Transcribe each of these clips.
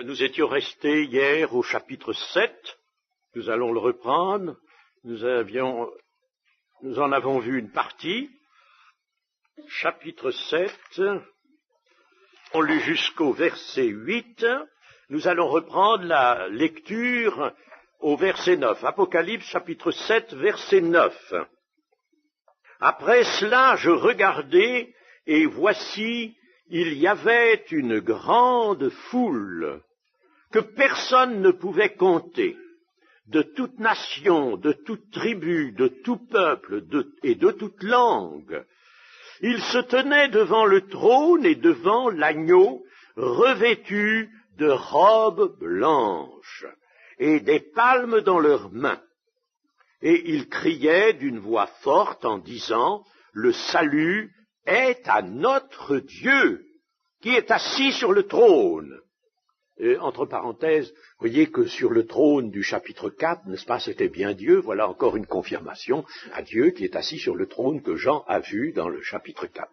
Nous étions restés hier au chapitre 7, nous allons le reprendre, nous en avons vu une partie, chapitre 7, on lut jusqu'au verset 8, nous allons reprendre la lecture au verset 9, Apocalypse chapitre 7, verset 9. Après cela, je regardai, et voici, il y avait une grande foule que personne ne pouvait compter, de toute nation, de toute tribu, de tout peuple et de toute langue. Ils se tenaient devant le trône et devant l'agneau, revêtus de robes blanches et des palmes dans leurs mains. Et ils criaient d'une voix forte en disant, « Le salut est à notre Dieu, qui est assis sur le trône. » Entre parenthèses, vous voyez que sur le trône du chapitre 4, n'est-ce pas, c'était bien Dieu, voilà encore une confirmation à Dieu qui est assis sur le trône que Jean a vu dans le chapitre 4.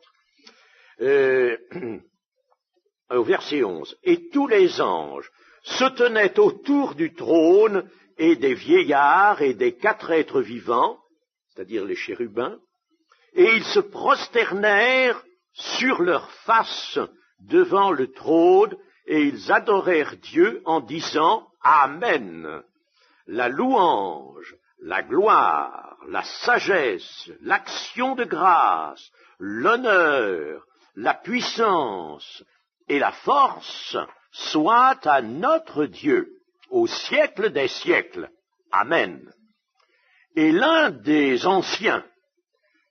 Au verset 11, « Et tous les anges se tenaient autour du trône et des vieillards et des 4 êtres vivants, c'est-à-dire les chérubins, et ils se prosternèrent sur leurs faces devant le trône, et ils adorèrent Dieu en disant « Amen ». La louange, la gloire, la sagesse, l'action de grâce, l'honneur, la puissance et la force soient à notre Dieu au siècle des siècles. Amen. Et l'un des anciens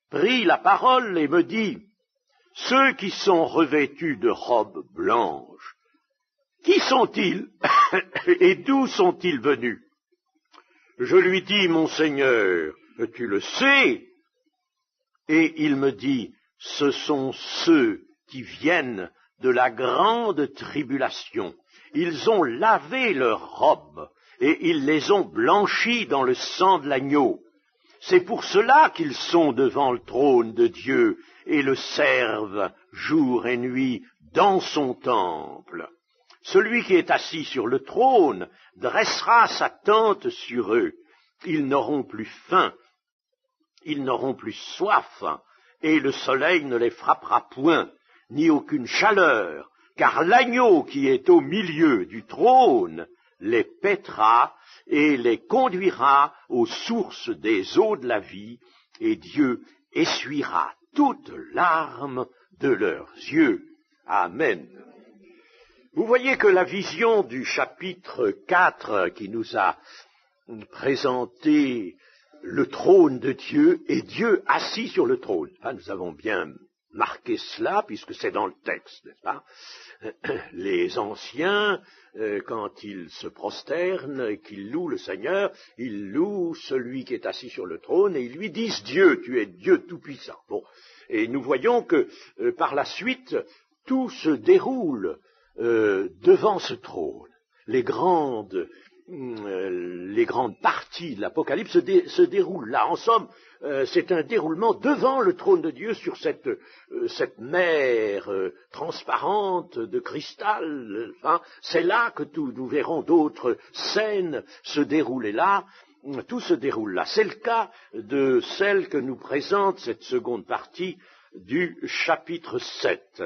prit la parole et me dit, « Ceux qui sont revêtus de robes blanches, qui sont-ils et d'où sont-ils venus ?» Je lui dis, « Mon Seigneur, tu le sais. » Et il me dit, « Ce sont ceux qui viennent de la grande tribulation. Ils ont lavé leurs robes et ils les ont blanchies dans le sang de l'agneau. C'est pour cela qu'ils sont devant le trône de Dieu et le servent jour et nuit dans son temple. Celui qui est assis sur le trône dressera sa tente sur eux. Ils n'auront plus faim, ils n'auront plus soif, et le soleil ne les frappera point, ni aucune chaleur, car l'agneau qui est au milieu du trône les paîtra et les conduira aux sources des eaux de la vie, et Dieu essuiera toutes larmes de leurs yeux. Amen. Vous voyez que la vision du chapitre 4 qui nous a présenté le trône de Dieu et Dieu assis sur le trône. Enfin, nous avons bien marqué cela puisque c'est dans le texte, n'est-ce pas? Les anciens, quand ils se prosternent et qu'ils louent le Seigneur, ils louent celui qui est assis sur le trône et ils lui disent « Dieu, tu es Dieu tout-puissant ». Bon, et nous voyons que par la suite, tout se déroule devant ce trône. Les grandes parties de l'Apocalypse se déroulent là. En somme, c'est un déroulement devant le trône de Dieu sur cette mer transparente de cristal. Hein. C'est là que nous verrons d'autres scènes se dérouler là. Tout se déroule là. C'est le cas de celle que nous présente cette seconde partie du chapitre 7.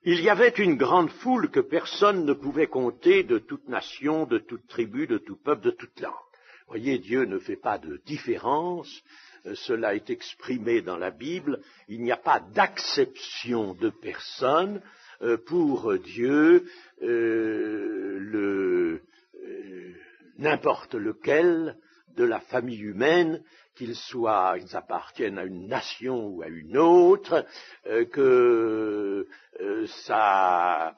Il y avait une grande foule que personne ne pouvait compter, de toute nation, de toute tribu, de tout peuple, de toute langue. Vous voyez, Dieu ne fait pas de différence, cela est exprimé dans la Bible, il n'y a pas d'acception de personne. Pour Dieu, n'importe lequel de la famille humaine, qu'ils appartiennent à une nation ou à une autre, que la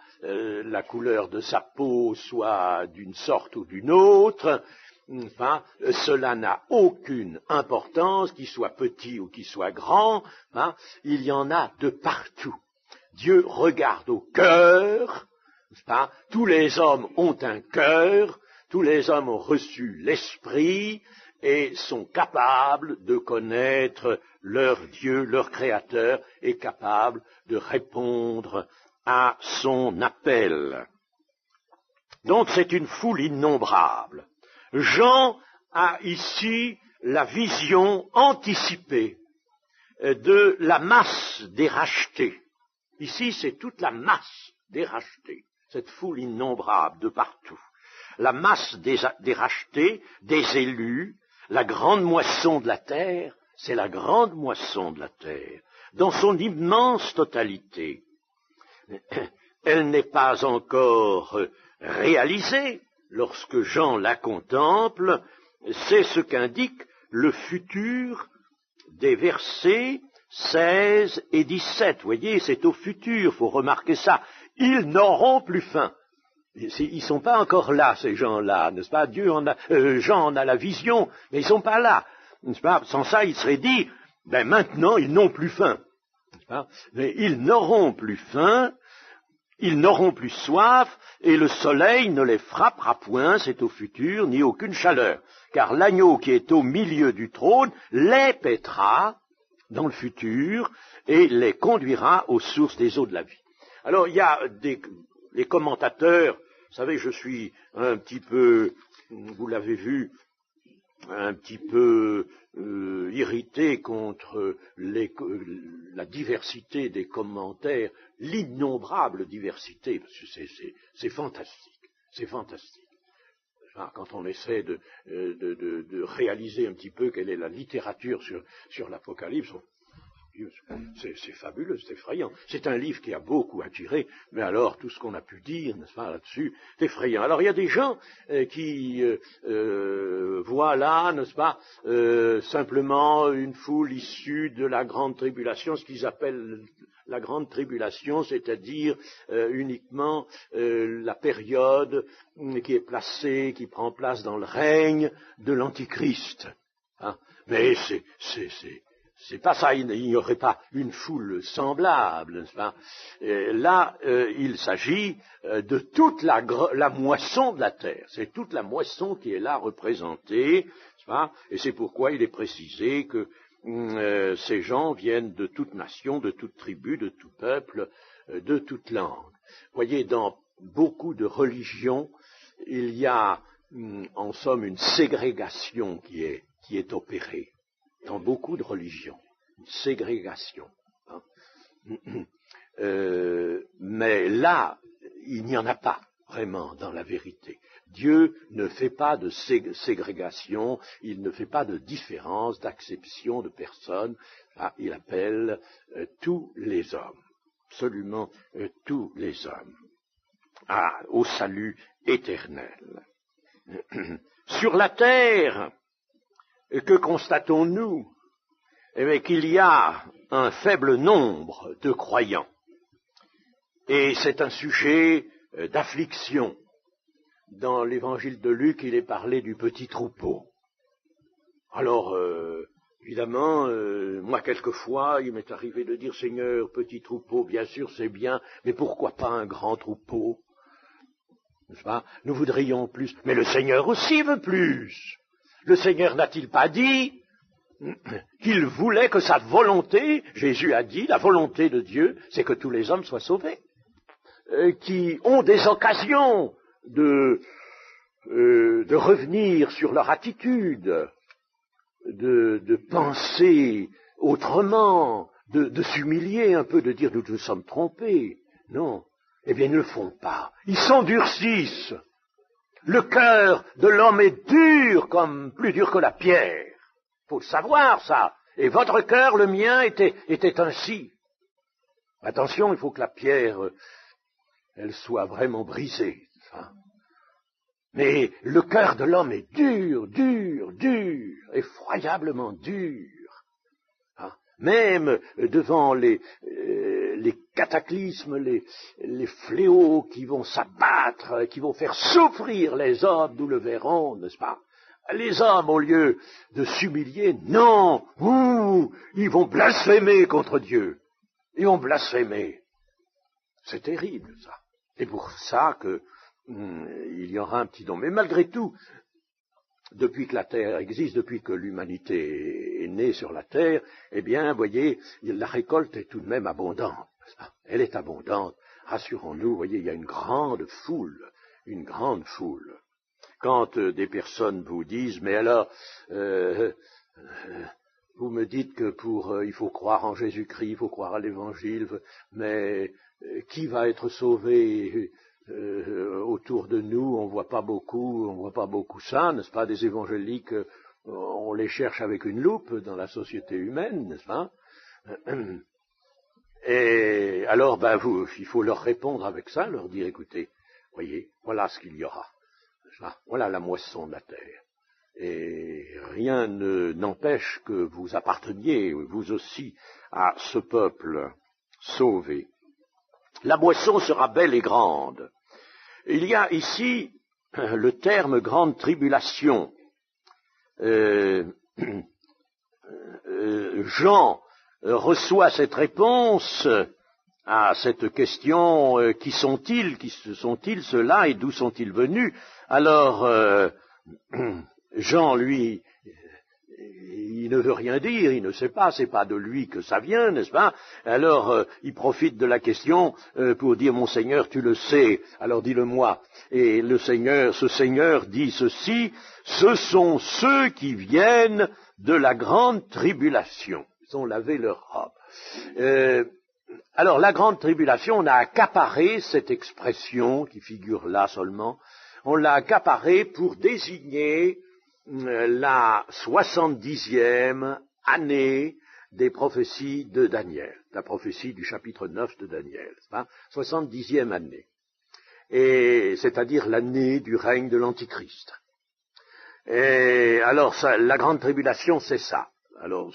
couleur de sa peau soit d'une sorte ou d'une autre, enfin, cela n'a aucune importance, qu'il soit petit ou qu'il soit grand, hein, il y en a de partout. Dieu regarde au cœur, hein, tous les hommes ont un cœur, tous les hommes ont reçu l'esprit, et sont capables de connaître leur Dieu, leur Créateur, et capables de répondre à son appel. Donc c'est une foule innombrable. Jean a ici la vision anticipée de la masse des rachetés. Ici, c'est toute la masse des rachetés, cette foule innombrable de partout. La masse des rachetés, des élus, la grande moisson de la terre, c'est la grande moisson de la terre, dans son immense totalité. Elle n'est pas encore réalisée. Lorsque Jean la contemple, c'est ce qu'indique le futur des versets 16 et 17. Vous voyez, c'est au futur, il faut remarquer ça. Ils n'auront plus faim. Ils ne sont pas encore là, ces gens-là, n'est-ce pas? Jean en a la vision, mais ils ne sont pas là. N'est-ce pas? Sans ça, il serait dit, ben maintenant, ils n'ont plus faim. N'est-ce pas? Mais ils n'auront plus faim, ils n'auront plus soif, et le soleil ne les frappera point, c'est au futur, ni aucune chaleur. Car l'agneau qui est au milieu du trône les paîtra dans le futur et les conduira aux sources des eaux de la vie. Alors, il y a les commentateurs, vous savez, je suis un petit peu, vous l'avez vu, un petit peu irrité contre la diversité des commentaires, l'innombrable diversité, parce que c'est fantastique, c'est fantastique. Quand on essaie de réaliser un petit peu quelle est la littérature sur l'Apocalypse, c'est fabuleux, c'est effrayant. C'est un livre qui a beaucoup attiré, mais alors tout ce qu'on a pu dire, n'est-ce pas, là-dessus, c'est effrayant. Alors il y a des gens qui voient là, n'est-ce pas, simplement une foule issue de la grande tribulation, ce qu'ils appellent la grande tribulation, c'est-à-dire uniquement la période qui est placée, qui prend place dans le règne de l'Antichrist. Hein. Mais c'est pas ça, il n'y aurait pas une foule semblable, n'est-ce pas? Là, il s'agit de toute la moisson de la terre. C'est toute la moisson qui est là représentée, n'est-ce pas? Et c'est pourquoi il est précisé que ces gens viennent de toute nation, de toute tribu, de tout peuple, de toute langue. Vous voyez, dans beaucoup de religions, il y a en somme une ségrégation qui est opérée. Dans beaucoup de religions, une ségrégation. Hein. Mais là, il n'y en a pas vraiment dans la vérité. Dieu ne fait pas de ségrégation, il ne fait pas de différence, d'acception de personnes. Ah, il appelle tous les hommes, absolument tous les hommes, au salut éternel. Sur la terre, que constatons-nous? Eh bien, qu'il y a un faible nombre de croyants. Et c'est un sujet d'affliction. Dans l'évangile de Luc, il est parlé du petit troupeau. Alors, évidemment, moi, quelquefois, il m'est arrivé de dire, Seigneur, petit troupeau, bien sûr, c'est bien, mais pourquoi pas un grand troupeau? N'est-ce pas? Nous voudrions plus, mais le Seigneur aussi veut plus. Le Seigneur n'a-t-il pas dit qu'il voulait que sa volonté, Jésus a dit, la volonté de Dieu, c'est que tous les hommes soient sauvés, qui ont des occasions de revenir sur leur attitude, de penser autrement, de s'humilier un peu, de dire nous nous sommes trompés. Non, eh bien ils ne le font pas, ils s'endurcissent. Le cœur de l'homme est dur, comme plus dur que la pierre. Il faut le savoir, ça. Et votre cœur, le mien, était ainsi. Attention, il faut que la pierre, elle soit vraiment brisée. Hein. Mais le cœur de l'homme est dur, dur, dur, effroyablement dur. Hein. Même devant les cataclysmes, les fléaux qui vont s'abattre, qui vont faire souffrir les hommes, nous le verrons, n'est-ce pas? Les hommes, au lieu de s'humilier, non, ils vont blasphémer contre Dieu. Ils vont blasphémer. C'est terrible, ça. C'est pour ça que il y aura un petit don. Mais malgré tout, depuis que la Terre existe, depuis que l'humanité est née sur la Terre, eh bien, vous voyez, la récolte est tout de même abondante. Elle est abondante. Rassurons-nous, vous voyez, il y a une grande foule une grande foule. Quand des personnes vous disent, mais alors, vous me dites que il faut croire en Jésus-Christ, il faut croire à l'Évangile, mais qui va être sauvé autour de nous? On voit pas beaucoup ça, n'est-ce pas? Des évangéliques, on les cherche avec une loupe dans la société humaine, n'est-ce pas? Et alors, il faut leur répondre avec ça, leur dire, écoutez, voyez, voilà ce qu'il y aura. Voilà la moisson de la terre. Et rien n'empêche que vous apparteniez, vous aussi, à ce peuple sauvé. La moisson sera belle et grande. Il y a ici le terme grande tribulation. Jean reçoit cette réponse à cette question, qui sont-ils ceux-là et d'où sont-ils venus? Alors, Jean, lui, il ne veut rien dire, il ne sait pas, c'est pas de lui que ça vient, n'est-ce pas? Alors, il profite de la question pour dire, mon Seigneur, tu le sais, alors dis-le-moi. Et ce Seigneur dit ceci, ce sont ceux qui viennent de la grande tribulation. Ils ont lavé leur robe. Alors, la grande tribulation, on a accaparé cette expression qui figure là seulement, on l'a accaparé pour désigner la 70e année des prophéties de Daniel, la prophétie du chapitre 9 de Daniel, 70e année, et c'est-à-dire l'année du règne de l'Antichrist. Et alors, la grande tribulation, c'est ça. Alors,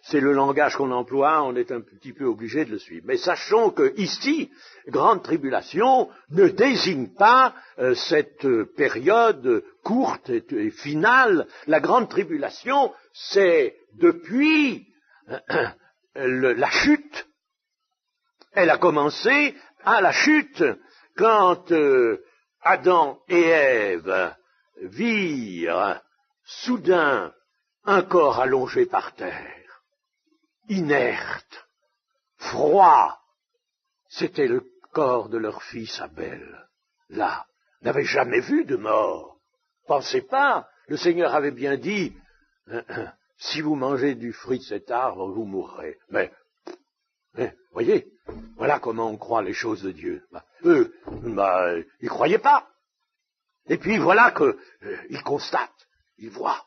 c'est le langage qu'on emploie, on est un petit peu obligé de le suivre. Mais sachons que ici, grande tribulation ne désigne pas cette période courte et finale. La grande tribulation, c'est depuis la chute. Elle a commencé à la chute, quand Adam et Ève virent soudain un corps allongé par terre, inerte, froid. C'était le corps de leur fils Abel. Là, n'avait jamais vu de mort. Pensez pas, le Seigneur avait bien dit, si vous mangez du fruit de cet arbre, vous mourrez. Mais, voyez, voilà comment on croit les choses de Dieu. Eux, ils croyaient pas. Et puis voilà qu'ils constatent, ils voient.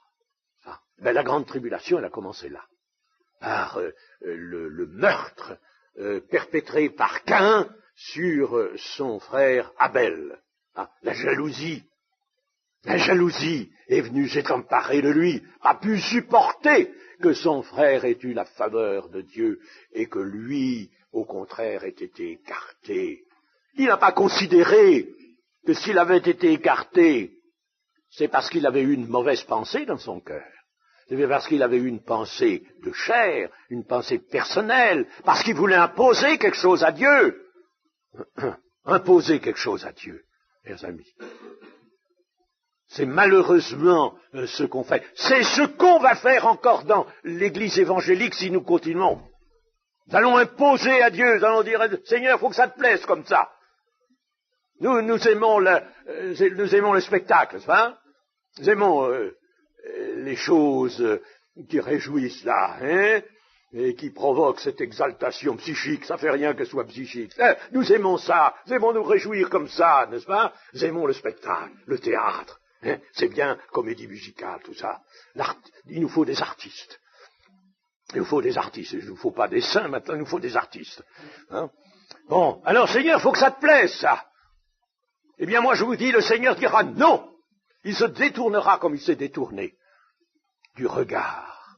La grande tribulation, elle a commencé là, par le meurtre perpétré par Caïn sur son frère Abel. La jalousie est venue s'être emparée de lui, a pu supporter que son frère ait eu la faveur de Dieu et que lui, au contraire, ait été écarté. Il n'a pas considéré que s'il avait été écarté, c'est parce qu'il avait eu une mauvaise pensée dans son cœur. C'est parce qu'il avait eu une pensée de chair, une pensée personnelle, parce qu'il voulait imposer quelque chose à Dieu. Imposer quelque chose à Dieu, mes amis. C'est malheureusement ce qu'on fait. C'est ce qu'on va faire encore dans l'Église évangélique si nous continuons. Nous allons imposer à Dieu, nous allons dire, Seigneur, il faut que ça te plaise comme ça. Nous aimons le spectacle, n'est-ce pas? Nous aimons les choses qui réjouissent là, et qui provoquent cette exaltation psychique. Ça fait rien que ce soit psychique. Nous aimons ça, nous aimons nous réjouir comme ça, n'est-ce pas? Nous aimons le spectacle, le théâtre. C'est bien, comédie musicale, tout ça. Il nous faut des artistes. Il nous faut des artistes. Il ne nous faut pas des saints, maintenant il nous faut des artistes. Bon, alors Seigneur, il faut que ça te plaise, ça. Eh bien moi je vous dis, le Seigneur dira non. Il se détournera comme il s'est détourné du regard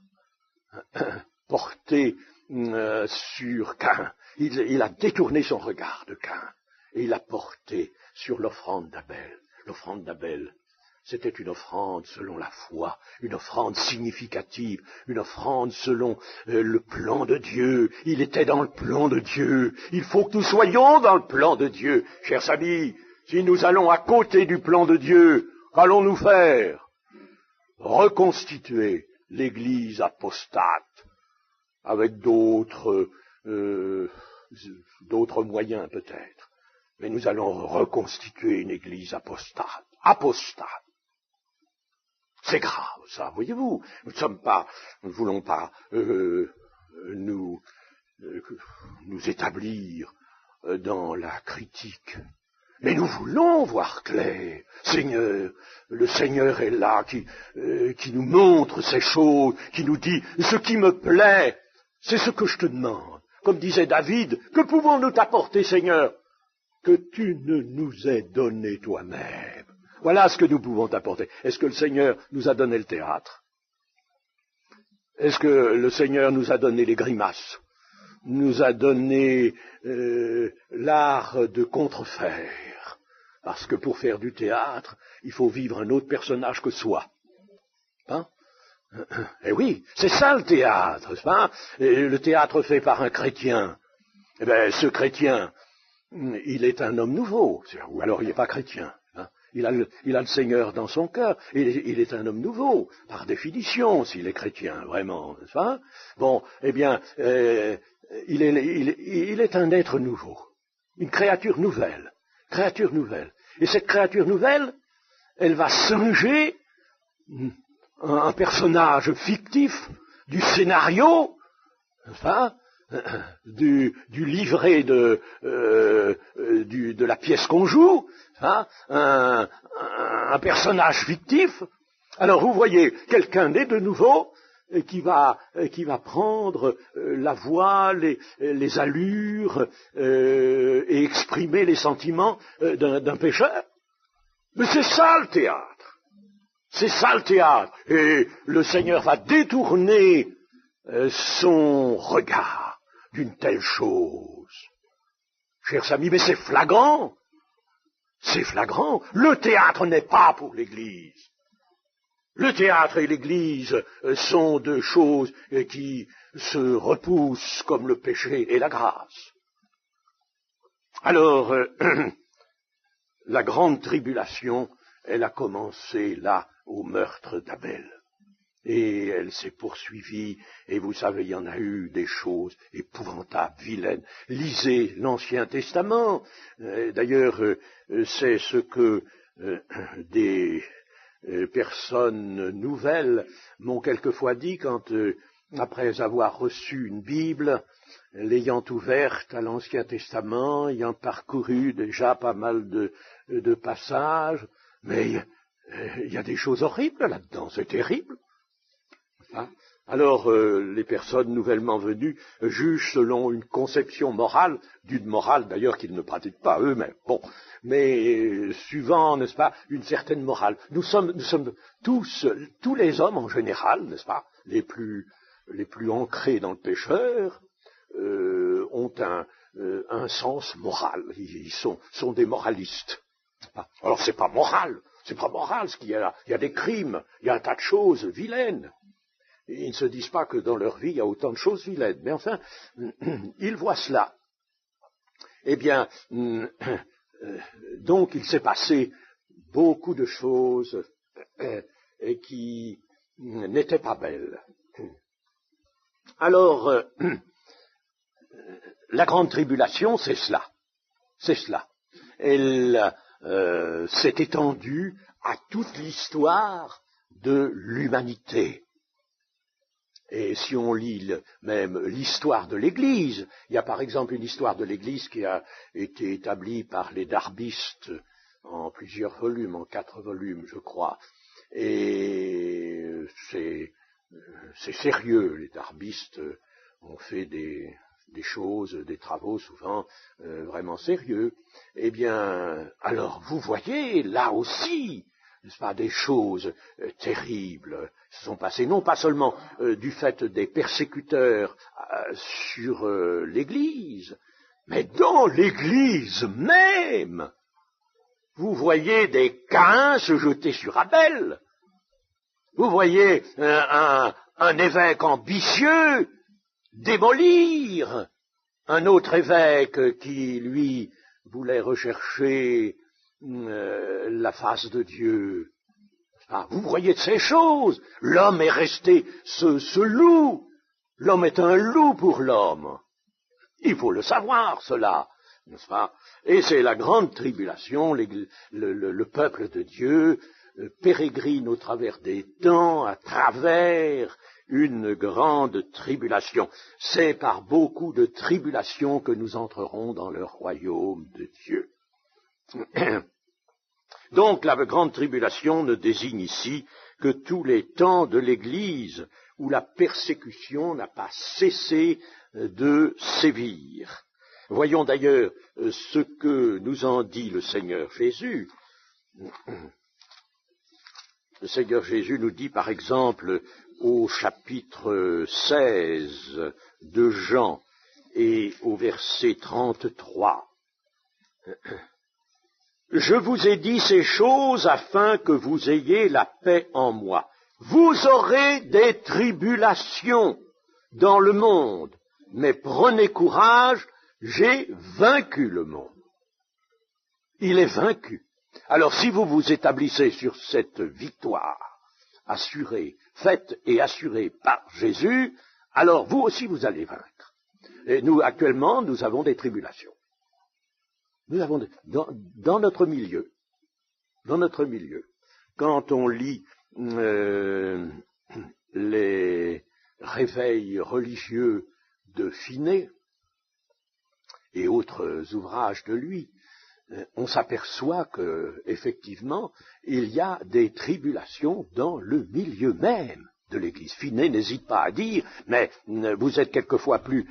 porté sur Caïn. Il a détourné son regard de Caïn et il l'a porté sur l'offrande d'Abel. L'offrande d'Abel, c'était une offrande selon la foi, une offrande significative, une offrande selon le plan de Dieu. Il était dans le plan de Dieu. Il faut que nous soyons dans le plan de Dieu. Chers amis, si nous allons à côté du plan de Dieu, qu'allons-nous faire? Reconstituer l'Église apostate avec d'autres moyens peut-être. mais nous allons reconstituer une église apostate. Apostate. C'est grave, ça, voyez-vous. Nous ne voulons pas nous établir dans la critique. Mais nous voulons voir clair. Seigneur, le Seigneur est là, qui nous montre ces choses, qui nous dit, ce qui me plaît, c'est ce que je te demande. Comme disait David, que pouvons-nous t'apporter, Seigneur? Que tu ne nous aies donné toi-même. Voilà ce que nous pouvons t'apporter. Est-ce que le Seigneur nous a donné le théâtre? Est-ce que le Seigneur nous a donné les grimaces? Nous a donné l'art de contrefaire? Parce que pour faire du théâtre, il faut vivre un autre personnage que soi. Hein? Eh oui, c'est ça le théâtre, n'est-ce pas? Et le théâtre fait par un chrétien. Eh bien, ce chrétien, il est un homme nouveau, ou alors il n'est pas chrétien. Hein? Il a le Seigneur dans son cœur, il est un homme nouveau, par définition, s'il est chrétien, vraiment, n'est-ce pas? Bon, eh bien, il est un être nouveau, une créature nouvelle. Et cette créature nouvelle, elle va singer un personnage fictif du scénario, n'est-ce pas? Du livret de la pièce qu'on joue, hein, un personnage fictif. Alors vous voyez quelqu'un né de nouveau qui va prendre la voix, les allures et exprimer les sentiments d'un pécheur. Mais c'est ça le théâtre. C'est ça le théâtre. Et le Seigneur va détourner son regard d'une telle chose. Chers amis, mais c'est flagrant. C'est flagrant. Le théâtre n'est pas pour l'Église. Le théâtre et l'Église sont deux choses qui se repoussent comme le péché et la grâce. Alors, la grande tribulation, elle a commencé là, au meurtre d'Abel. Et elle s'est poursuivie, et vous savez, il y en a eu des choses épouvantables, vilaines. Lisez l'Ancien Testament. D'ailleurs, c'est ce que des personnes nouvelles m'ont quelquefois dit quand, après avoir reçu une Bible, l'ayant ouverte à l'Ancien Testament, ayant parcouru déjà pas mal de passages, mais il y a des choses horribles là-dedans, c'est terrible. Hein? Alors, les personnes nouvellement venues jugent selon une conception morale, d'une morale d'ailleurs qu'ils ne pratiquent pas eux-mêmes. Bon, mais suivant, n'est-ce pas, une certaine morale. Nous sommes tous les hommes en général, n'est-ce pas, les plus ancrés dans le pécheur, ont un sens moral. Ils sont des moralistes. Alors c'est pas moral, ce qu'il y a là. Il y a des crimes, il y a un tas de choses vilaines. Ils ne se disent pas que dans leur vie, il y a autant de choses vilaines. Mais enfin, ils voient cela. Eh bien, donc il s'est passé beaucoup de choses qui n'étaient pas belles. Alors, la grande tribulation, c'est cela. C'est cela. Elle s'est étendue à toute l'histoire de l'humanité. Et si on lit même l'histoire de l'Église, il y a par exemple une histoire de l'Église qui a été établie par les darbistes en plusieurs volumes, en 4 volumes je crois. Et c'est sérieux, les darbistes ont fait des choses, des travaux souvent vraiment sérieux. Eh bien, alors vous voyez là aussi, n'est-ce pas, des choses terribles se sont passées, non pas seulement du fait des persécuteurs sur l'Église, mais dans l'Église même. Vous voyez des Caïns se jeter sur Abel. Vous voyez un évêque ambitieux démolir un autre évêque qui, lui, voulait rechercher la face de Dieu. Ah, vous voyez de ces choses. L'homme est resté ce loup. L'homme est un loup pour l'homme. Il faut le savoir, cela. n'est-ce pas? Et c'est la grande tribulation, le peuple de Dieu pérégrine au travers des temps, à travers une grande tribulation. C'est par beaucoup de tribulations que nous entrerons dans le royaume de Dieu. Donc la grande tribulation ne désigne ici que tous les temps de l'Église où la persécution n'a pas cessé de sévir. Voyons d'ailleurs ce que nous en dit le Seigneur Jésus. Le Seigneur Jésus nous dit par exemple au chapitre 16 de Jean et au verset 33. Je vous ai dit ces choses afin que vous ayez la paix en moi. Vous aurez des tribulations dans le monde, mais prenez courage, j'ai vaincu le monde. Il est vaincu. Alors si vous vous établissez sur cette victoire assurée, faite et assurée par Jésus, alors vous aussi vous allez vaincre. Et nous, actuellement, nous avons des tribulations. Nous avons dans notre milieu, quand on lit les réveils religieux de Finet et autres ouvrages de lui, on s'aperçoit que, effectivement, il y a des tribulations dans le milieu même de l'Église. Finet n'hésite pas à dire, mais vous êtes quelquefois plus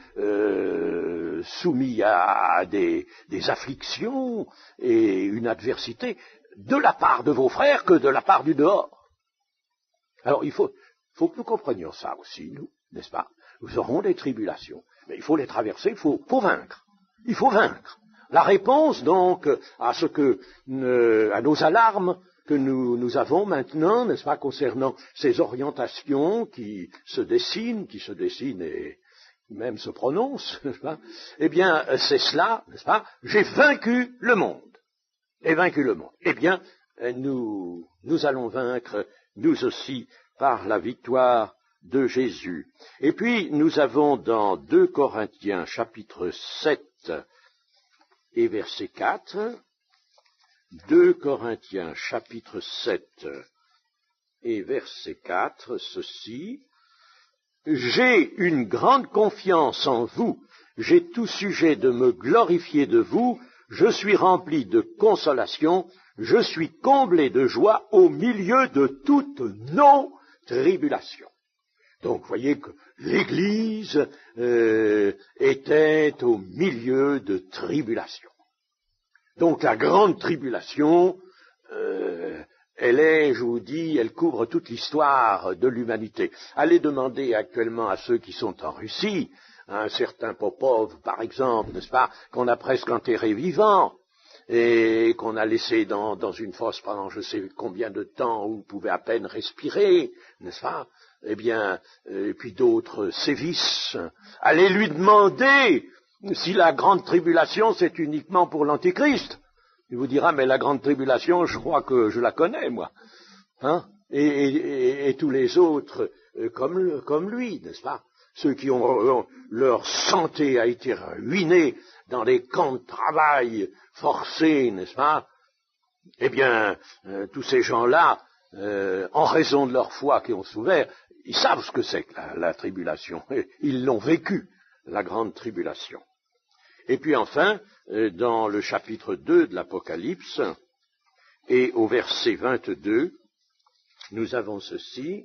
soumis à des afflictions et une adversité de la part de vos frères que de la part du dehors. Alors il faut que nous comprenions ça aussi, nous, n'est-ce pas? Nous aurons des tribulations, mais il faut les traverser, il faut vaincre. Il faut vaincre. La réponse, donc, à nos alarmes que nous avons maintenant, n'est-ce pas, concernant ces orientations qui se dessinent et même se prononcent, n'est-ce pas, eh bien, c'est cela, n'est-ce pas, j'ai vaincu le monde. Et vaincu le monde. Eh bien, nous allons vaincre, nous aussi, par la victoire de Jésus. Et puis, nous avons dans 2 Corinthiens, chapitre 7, et verset 4, 2 Corinthiens, chapitre 7, et verset 4, ceci, « J'ai une grande confiance en vous, j'ai tout sujet de me glorifier de vous, je suis rempli de consolation, je suis comblé de joie au milieu de toutes nos tribulations. » Donc, vous voyez que l'Église était au milieu de tribulations. Donc, la grande tribulation, elle est, je vous dis, elle couvre toute l'histoire de l'humanité. Allez demander actuellement à ceux qui sont en Russie, à un certain Popov, par exemple, n'est-ce pas, qu'on a presque enterré vivant, et qu'on a laissé dans une fosse pendant je sais combien de temps où il pouvait à peine respirer, n'est-ce pas? Eh bien, et puis d'autres sévices. Allez lui demander si la grande tribulation c'est uniquement pour l'Antichrist. Il vous dira, mais la grande tribulation, je crois que je la connais, moi. Hein? Et tous les autres comme lui, n'est-ce pas? Ceux qui ont leur santé a été ruinée dans des camps de travail forcés, n'est-ce pas? Eh bien, tous ces gens-là, en raison de leur foi qui ont souffert, ils savent ce que c'est que la tribulation. Ils l'ont vécu, la grande tribulation. Et puis enfin, dans le chapitre 2 de l'Apocalypse, et au verset 22, nous avons ceci.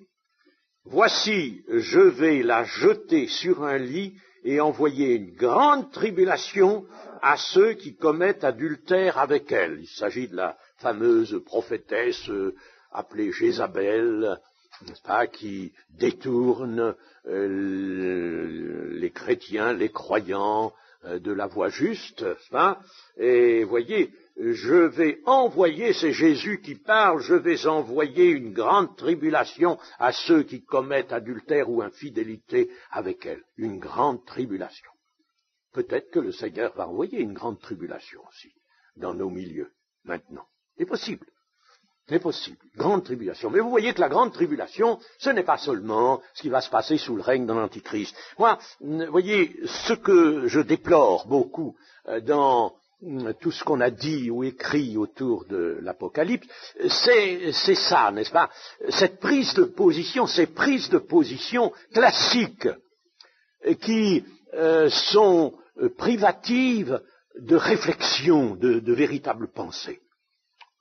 « Voici, je vais la jeter sur un lit et envoyer une grande tribulation à ceux qui commettent adultère avec elle. » Il s'agit de la fameuse prophétesse appelée Jézabel, n'est-ce pas, qui détourne les chrétiens, les croyants de la voie juste, n'est-ce pas? Et voyez, je vais envoyer, c'est Jésus qui parle, je vais envoyer une grande tribulation à ceux qui commettent adultère ou infidélité avec elle. Une grande tribulation. Peut-être que le Seigneur va envoyer une grande tribulation aussi dans nos milieux, maintenant. C'est possible. C'est possible. Grande tribulation. Mais vous voyez que la grande tribulation, ce n'est pas seulement ce qui va se passer sous le règne de l'Antichrist. Moi, vous voyez, ce que je déplore beaucoup dans tout ce qu'on a dit ou écrit autour de l'Apocalypse, c'est ça, n'est-ce pas? Cette prise de position, ces prises de position classiques qui sont privatives de réflexion, de véritable pensée.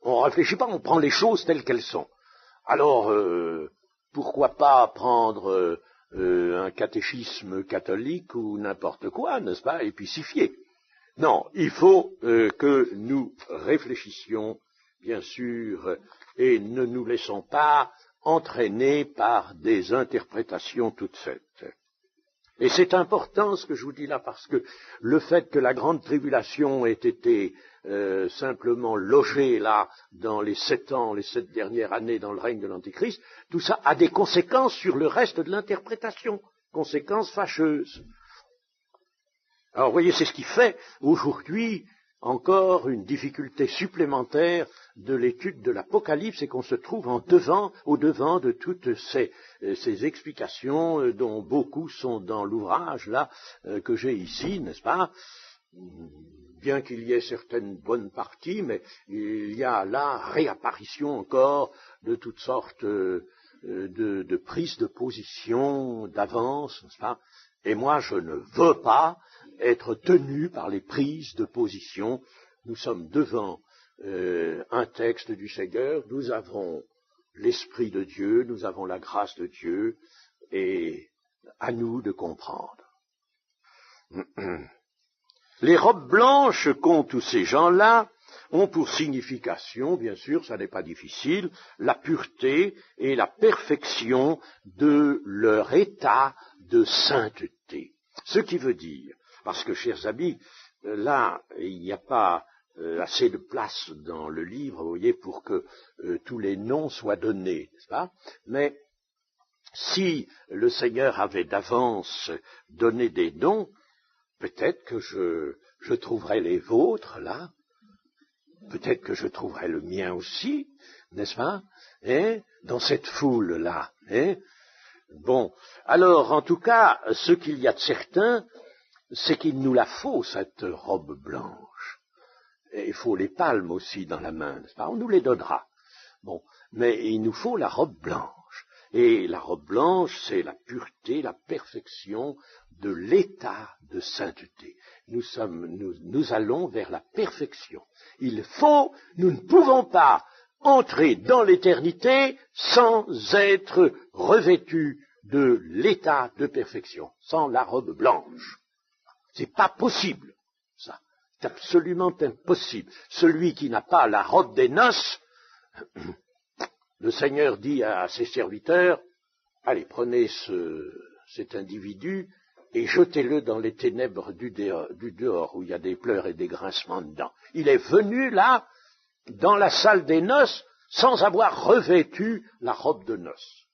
On ne réfléchit pas, on prend les choses telles qu'elles sont. Alors, pourquoi pas prendre un catéchisme catholique ou n'importe quoi, n'est-ce pas, et puis s'y fier. Non, il faut que nous réfléchissions, bien sûr, et ne nous laissons pas entraîner par des interprétations toutes faites. Et c'est important ce que je vous dis là, parce que le fait que la grande tribulation ait été simplement logée là dans les 7 ans, les 7 dernières années dans le règne de l'Antéchrist, tout ça a des conséquences sur le reste de l'interprétation, conséquences fâcheuses. Alors, vous voyez, c'est ce qui fait aujourd'hui encore une difficulté supplémentaire de l'étude de l'Apocalypse, et qu'on se trouve au-devant de toutes ces explications dont beaucoup sont dans l'ouvrage là que j'ai ici, n'est-ce pas? Bien qu'il y ait certaines bonnes parties, mais il y a là réapparition encore de toutes sortes de prises de position d'avance, n'est-ce pas? Et moi, je ne veux pas être tenu par les prises de position. Nous sommes devant un texte du Seigneur, nous avons l'Esprit de Dieu, nous avons la grâce de Dieu, et à nous de comprendre. Les robes blanches qu'ont tous ces gens-là ont pour signification, bien sûr, ça n'est pas difficile, la pureté et la perfection de leur état de sainteté. Ce qui veut dire, parce que, chers amis, là, il n'y a pas assez de place dans le livre, vous voyez, pour que tous les noms soient donnés, n'est-ce pas? Mais si le Seigneur avait d'avance donné des noms, peut-être que je trouverais les vôtres, là, peut-être que je trouverais le mien aussi, n'est-ce pas, dans cette foule-là. Bon, alors, en tout cas, ce qu'il y a de certain, c'est qu'il nous la faut, cette robe blanche. Et il faut les palmes aussi dans la main, n'est-ce pas? On nous les donnera. Bon, mais il nous faut la robe blanche. Et la robe blanche, c'est la pureté, la perfection de l'état de sainteté. Nous allons vers la perfection. Nous ne pouvons pas entrer dans l'éternité sans être revêtus de l'état de perfection, sans la robe blanche. C'est pas possible, ça. C'est absolument impossible. Celui qui n'a pas la robe des noces, le Seigneur dit à ses serviteurs, allez, prenez cet individu et jetez-le dans les ténèbres du dehors, où il y a des pleurs et des grincements dedans. Il est venu là, dans la salle des noces, sans avoir revêtu la robe de noces.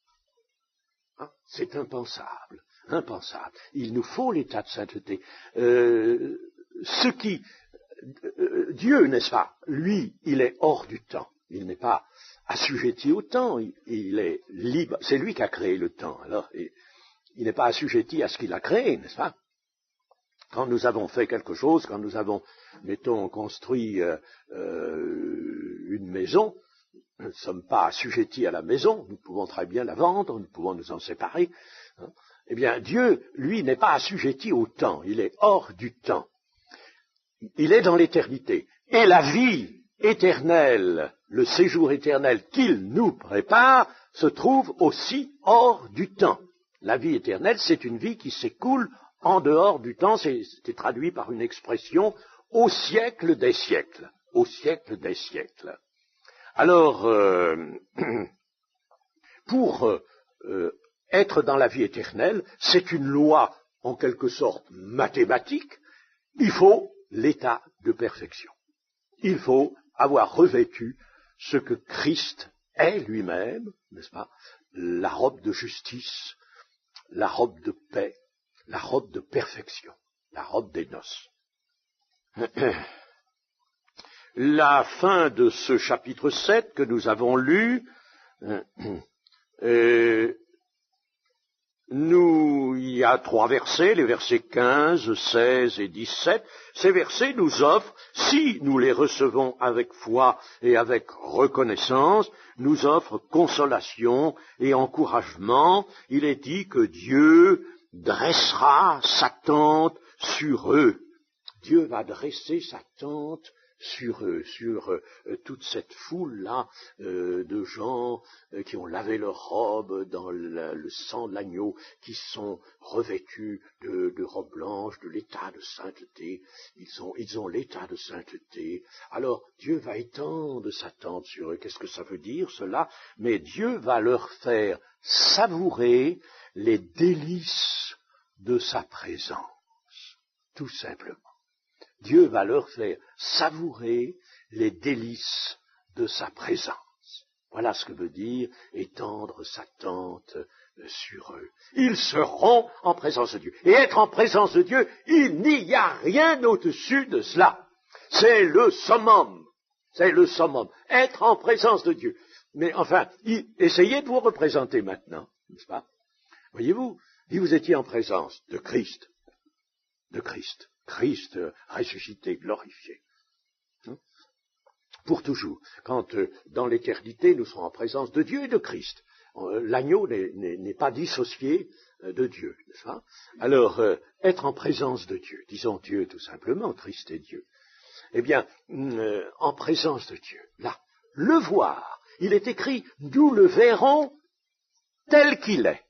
Hein? C'est impensable, impensable. Il nous faut l'état de sainteté. Dieu, n'est-ce pas, lui, il est hors du temps. Il n'est pas assujetti au temps, il est libre. C'est lui qui a créé le temps. Alors, il n'est pas assujetti à ce qu'il a créé, n'est-ce pas? Quand nous avons fait quelque chose, quand nous avons, mettons, construit une maison, nous ne sommes pas assujettis à la maison, nous pouvons très bien la vendre, nous pouvons nous en séparer. Hein. Eh bien, Dieu, lui, n'est pas assujetti au temps, il est hors du temps. Il est dans l'éternité. Et la vie éternelle, le séjour éternel qu'il nous prépare, se trouve aussi hors du temps. La vie éternelle, c'est une vie qui s'écoule en dehors du temps, c'est traduit par une expression au siècle des siècles. Au siècle des siècles. Alors, pour être dans la vie éternelle, c'est une loi en quelque sorte mathématique, il faut l'état de perfection. Il faut avoir revêtu ce que Christ est lui-même, n'est-ce pas, la robe de justice, la robe de paix, la robe de perfection, la robe des noces. La fin de ce chapitre 7 que nous avons lu il y a 3 versets, les versets 15, 16 et 17. Ces versets nous offrent, si nous les recevons avec foi et avec reconnaissance, nous offrent consolation et encouragement. Il est dit que Dieu dressera sa tente sur eux. Dieu va dresser sa tente sur eux, sur toute cette foule-là de gens qui ont lavé leurs robes dans le sang de l'agneau, qui sont revêtus de robes blanches, de l'état de sainteté. Ils ont l'état de sainteté. Alors Dieu va étendre sa tente sur eux. Qu'est-ce que ça veut dire cela? Mais Dieu va leur faire savourer les délices de sa présence, tout simplement. Dieu va leur faire savourer les délices de sa présence. Voilà ce que veut dire étendre sa tente sur eux. Ils seront en présence de Dieu. Et être en présence de Dieu, il n'y a rien au-dessus de cela. C'est le summum. C'est le summum. Être en présence de Dieu. Mais enfin, essayez de vous représenter maintenant, n'est-ce pas? Voyez-vous, si vous étiez en présence de Christ, Christ ressuscité, glorifié, pour toujours. Quand dans l'éternité nous serons en présence de Dieu et de Christ, l'agneau n'est pas dissocié de Dieu, n'est-ce pas? Alors, être en présence de Dieu, disons Dieu tout simplement, Christ est Dieu, eh bien, en présence de Dieu, là, le voir, il est écrit, nous le verrons tel qu'il est.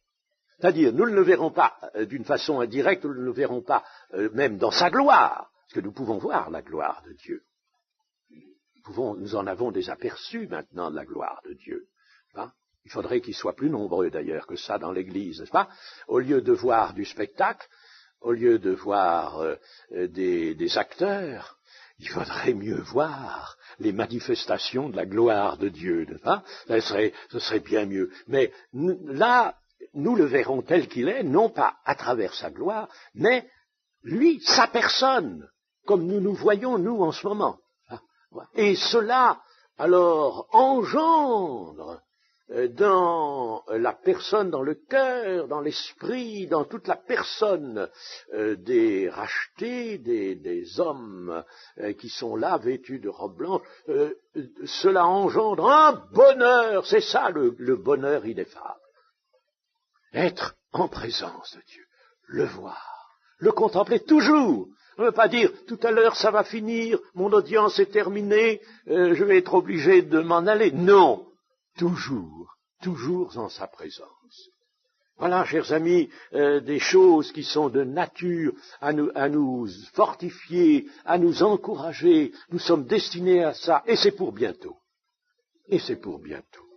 C'est-à-dire, nous ne le verrons pas d'une façon indirecte, nous ne le verrons pas même dans sa gloire, parce que nous pouvons voir la gloire de Dieu. Nous en avons des aperçus maintenant de la gloire de Dieu. Hein? Il faudrait qu'ils soient plus nombreux d'ailleurs que ça dans l'Église, n'est-ce pas? Au lieu de voir du spectacle, au lieu de voir des acteurs, il faudrait mieux voir les manifestations de la gloire de Dieu, n'est-ce pas? Ce serait bien mieux. Mais là, nous le verrons tel qu'il est, non pas à travers sa gloire, mais lui, sa personne, comme nous nous voyons, nous, en ce moment. Et cela, alors, engendre dans la personne, dans le cœur, dans l'esprit, dans toute la personne des rachetés, des hommes qui sont là, vêtus de robes blanches, cela engendre un bonheur, c'est ça le bonheur ineffable. Être en présence de Dieu, le voir, le contempler toujours. On ne veut pas dire, tout à l'heure ça va finir, mon audience est terminée, je vais être obligé de m'en aller. Non, toujours en sa présence. Voilà, chers amis, des choses qui sont de nature à nous fortifier, à nous encourager. Nous sommes destinés à ça, et c'est pour bientôt. Et c'est pour bientôt.